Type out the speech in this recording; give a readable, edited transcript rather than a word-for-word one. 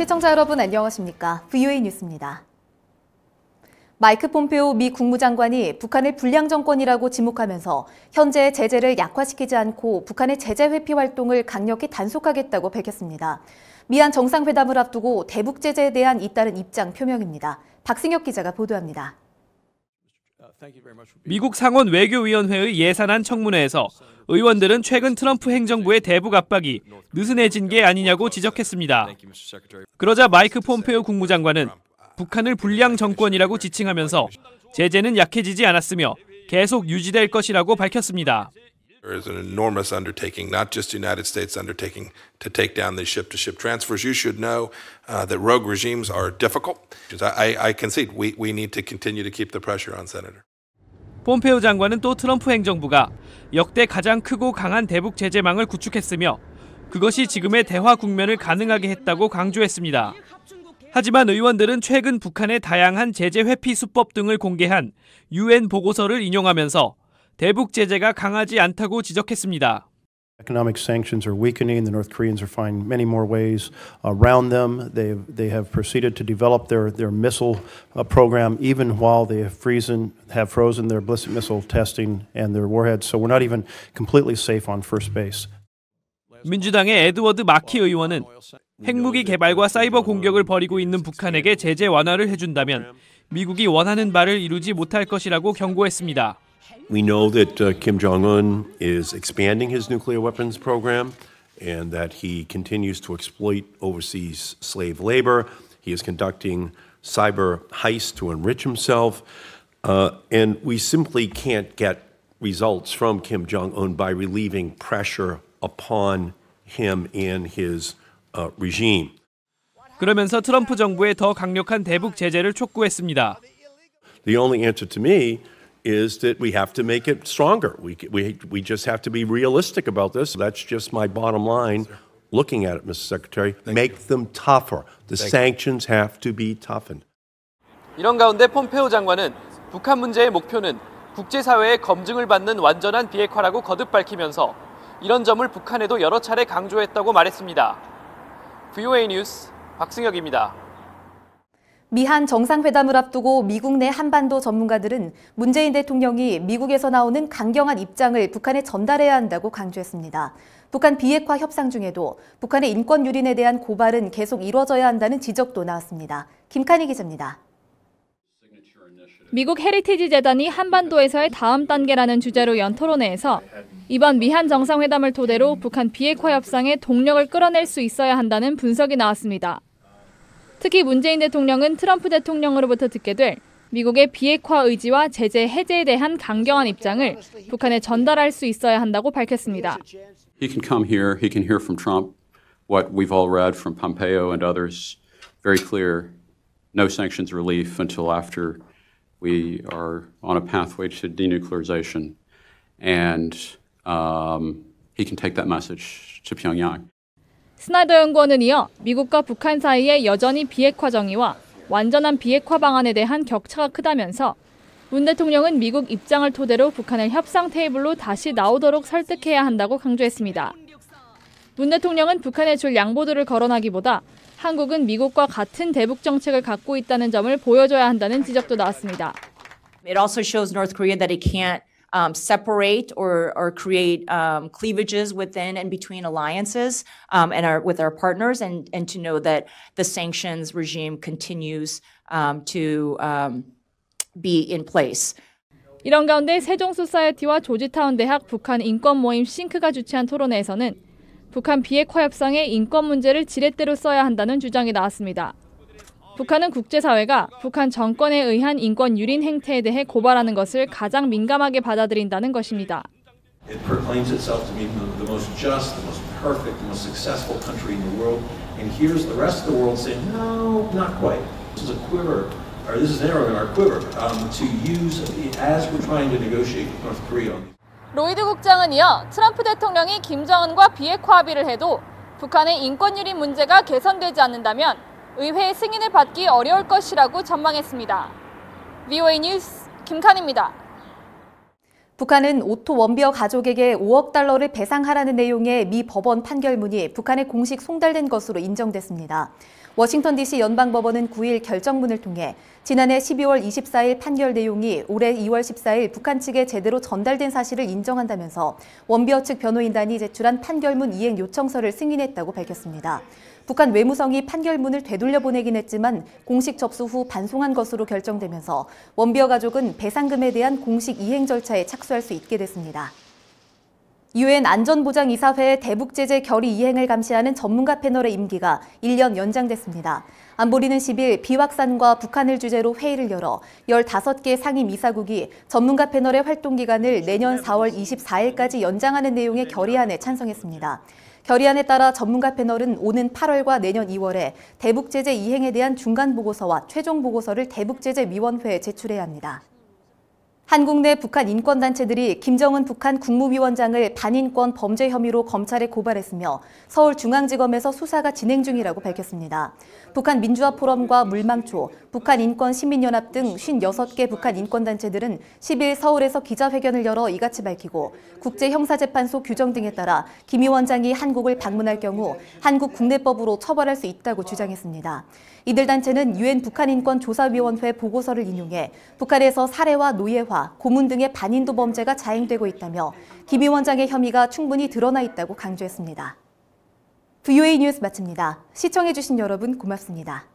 시청자 여러분 안녕하십니까? VOA 뉴스입니다. 마이크 폼페오 미 국무장관이 북한을 불량 정권이라고 지목하면서 현재의 제재를 약화시키지 않고 북한의 제재 회피 활동을 강력히 단속하겠다고 밝혔습니다. 미한 정상회담을 앞두고 대북 제재에 대한 잇따른 입장 표명입니다. 박승혁 기자가 보도합니다. 미국 상원 외교위원회의 예산안 청문회에서 의원들은 최근 트럼프 행정부의 대북 압박이 느슨해진 게 아니냐고 지적했습니다. 그러자 마이크 폼페오 국무장관은 북한을 불량 정권이라고 지칭하면서 제재는 약해지지 않았으며 계속 유지될 것이라고 밝혔습니다. There is an enormous undertaking, not just the United States undertaking, to take down these ship-to-ship transfers. You should know that rogue regimes are difficult. I concede we need to continue to keep the pressure on Senator. 폼페오 장관은 또 트럼프 행정부가 역대 가장 크고 강한 대북 제재망을 구축했으며 그것이 지금의 대화 국면을 가능하게 했다고 강조했습니다. 하지만 의원들은 최근 북한의 다양한 제재 회피 수법 등을 공개한 UN 보고서를 인용하면서 대북 제재가 강하지 않다고 지적했습니다. Economic sanctions are weakening. The North Koreans are finding many more ways around them. They have proceeded to develop their missile program even while they have frozen their ballistic missile testing and their warheads. So we're not even completely safe on first base. 민주당의 에드워드 마키 의원은 핵무기 개발과 사이버 공격을 벌이고 있는 북한에게 제재 완화를 해준다면 미국이 원하는 바를 이루지 못할 것이라고 경고했습니다. We know that Kim Jong-un is expanding his nuclear weapons program and that he continues to exploit overseas slave labor. He is conducting cyber heists to enrich himself. And we simply can't get results from Kim Jong-un by relieving pressure upon him and his regime. 그러면서 트럼프 정부의 더 강력한 대북 제재를 촉구했습니다. The only answer to me is that we have to make it stronger. We just have to be realistic about this. That's just my bottom line looking at it, Mr. Secretary. Make them tougher. The sanctions have to be toughened. 이런 가운데 폼페오 장관은 북한 문제의 목표는 국제사회의 검증을 받는 완전한 비핵화라고 거듭 밝히면서 이런 점을 북한에도 여러 차례 강조했다고 말했습니다. VOA 뉴스 박승혁입니다. 미한 정상회담을 앞두고 미국 내 한반도 전문가들은 문재인 대통령이 미국에서 나오는 강경한 입장을 북한에 전달해야 한다고 강조했습니다. 북한 비핵화 협상 중에도 북한의 인권 유린에 대한 고발은 계속 이뤄져야 한다는 지적도 나왔습니다. 김칸희 기자입니다. 미국 헤리티지 재단이 한반도에서의 다음 단계라는 주제로 연 토론회에서 이번 미한 정상회담을 토대로 북한 비핵화 협상에 동력을 끌어낼 수 있어야 한다는 분석이 나왔습니다. 특히 문재인 대통령은 트럼프 대통령으로부터 듣게 될 미국의 비핵화 의지와 제재 해제에 대한 강경한 입장을 북한에 전달할 수 있어야 한다고 밝혔습니다. He can come here, he can hear from Trump what we've all read from Pompeo and others. Very clear, no sanctions relief until after we are on a pathway to denuclearization. And he can take that message to Pyongyang. 스나이더 연구원은 이어 미국과 북한 사이에 여전히 비핵화 정의와 완전한 비핵화 방안에 대한 격차가 크다면서 문 대통령은 미국 입장을 토대로 북한을 협상 테이블로 다시 나오도록 설득해야 한다고 강조했습니다. 문 대통령은 북한에 줄 양보들을 거론하기보다 한국은 미국과 같은 대북 정책을 갖고 있다는 점을 보여줘야 한다는 지적도 나왔습니다. It also shows North Korea that it can't separate or create cleavages within and between alliances and with our partners, and to know that the sanctions regime continues to be in place. 이런 가운데 세종소사이어티와 조지타운 대학 북한 인권 모임 싱크가 주최한 토론회에서는 북한 비핵화 협상의 인권 문제를 지렛대로 써야 한다는 주장이 나왔습니다. 북한은 국제사회가 북한 정권에 의한 인권 유린 행태에 대해 고발하는 것을 가장 민감하게 받아들인다는 것입니다. It proclaims itself to be the most just, the most perfect, the most successful country in the world, and here's the rest of the world saying, no, not quite. This is a quiver, or this is an arrow in our quiver to use as we're trying to negotiate with North Korea. 로이드 국장은 이어 트럼프 대통령이 김정은과 비핵화 합의를 해도 북한의 인권 유린 문제가 개선되지 않는다면 의회의 승인을 받기 어려울 것이라고 전망했습니다. VOA 뉴스 김칸입니다. 북한은 오토 원비어 가족에게 5억 달러를 배상하라는 내용의 미 법원 판결문이 북한에 공식 송달된 것으로 인정됐습니다. 워싱턴 DC 연방법원은 9일 결정문을 통해 지난해 12월 24일 판결 내용이 올해 2월 14일 북한 측에 제대로 전달된 사실을 인정한다면서 원비어 측 변호인단이 제출한 판결문 이행 요청서를 승인했다고 밝혔습니다. 북한 외무성이 판결문을 되돌려 보내긴 했지만 공식 접수 후 반송한 것으로 결정되면서 원비어 가족은 배상금에 대한 공식 이행 절차에 착수할 수 있게 됐습니다. 유엔 안전보장이사회의 대북 제재 결의 이행을 감시하는 전문가 패널의 임기가 1년 연장됐습니다. 안보리는 10일 비확산과 북한을 주제로 회의를 열어 15개 상임 이사국이 전문가 패널의 활동 기간을 내년 4월 24일까지 연장하는 내용의 결의안에 찬성했습니다. 결의안에 따라 전문가 패널은 오는 8월과 내년 2월에 대북 제재 이행에 대한 중간 보고서와 최종 보고서를 대북 제재 위원회에 제출해야 합니다. 한국 내 북한 인권단체들이 김정은 북한 국무위원장을 반인권 범죄 혐의로 검찰에 고발했으며 서울중앙지검에서 수사가 진행 중이라고 밝혔습니다. 북한 민주화포럼과 물망초, 북한인권시민연합 등 56개 북한 인권단체들은 10일 서울에서 기자회견을 열어 이같이 밝히고 국제형사재판소 규정 등에 따라 김 위원장이 한국을 방문할 경우 한국 국내법으로 처벌할 수 있다고 주장했습니다. 이들 단체는 유엔 북한인권조사위원회 보고서를 인용해 북한에서 살해와 노예화, 고문 등의 반인도 범죄가 자행되고 있다며 김 위원장의 혐의가 충분히 드러나 있다고 강조했습니다. VOA 뉴스 마칩니다. 시청해주신 여러분 고맙습니다.